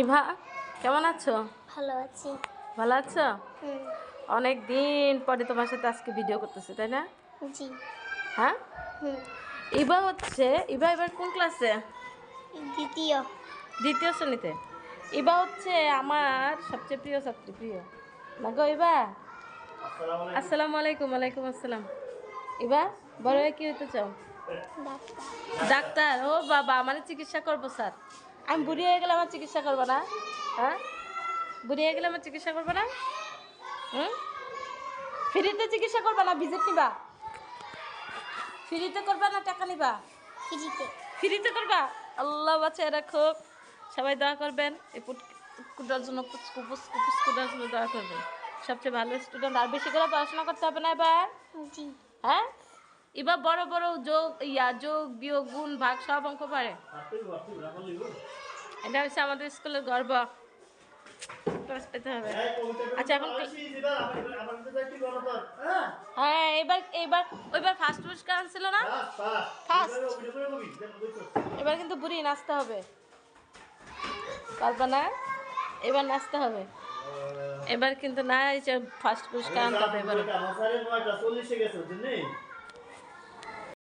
ইভা, কেমন আছো? ভালো আছি। ভালো আছো? হুম। অনেক দিন পরে তোমার সাথে আজকে ভিডিও করতেছি, তাই না? জি। হ্যাঁ। হুম। ইভা এবার কোন ক্লাসে? দ্বিতীয়। দ্বিতীয় শ্রেণীতে। ইভা হচ্ছে আমার সবচেয়ে প্রিয় ছাত্রী, প্রিয় না গো ইভা? আসসালামু আলাইকুম। ওয়ালাইকুম আসসালাম। ইভা, বড় হয়ে কি হতে চাও? ডাক্তার। ডাক্তার? ও বাবা, আমার চিকিৎসা করবো স্যার। আমি বুড়ি হয়ে গেলে আমার চিকিৎসা করবো না? হ্যাঁ, বুড়ি হয়ে গেলে আমার চিকিৎসা করবো না? হুম, ফ্রিতে চিকিৎসা করবা না ভিজিট নিবা? ফ্রিতে করবা না টাকা নিবা? ফ্রিতে। ফ্রিতে করবা। আল্লাহ বাঁচায় রাখো। সবাই দোয়া করবেন এই পুটকুটার জন্য, পুচকুটার জন্য দোয়া করবেন। সবচেয়ে ভালো স্টুডেন্ট, আর বেশি করে পড়াশোনা করতে হবে না এবার। জি। হ্যাঁ, এবার বড় বড় যোগ বিয়োগ গুণ ভাগ সব অঙ্ক পারে। এটা হচ্ছে আমাদের স্কুলের গর্ব। ক্লাস পেতে হবে। আচ্ছা, এখন হ্যাঁ, এবার এবার ওইবার ফার্স্ট পুরস্কার আনছিল না? ফার্স্ট। এবার কিন্তু বুড়ি নাচতে হবে, পারবা না? এবার নাচতে হবে। এবার কিন্তু না, ফার্স্ট পুরস্কার আনতে হবে এবার।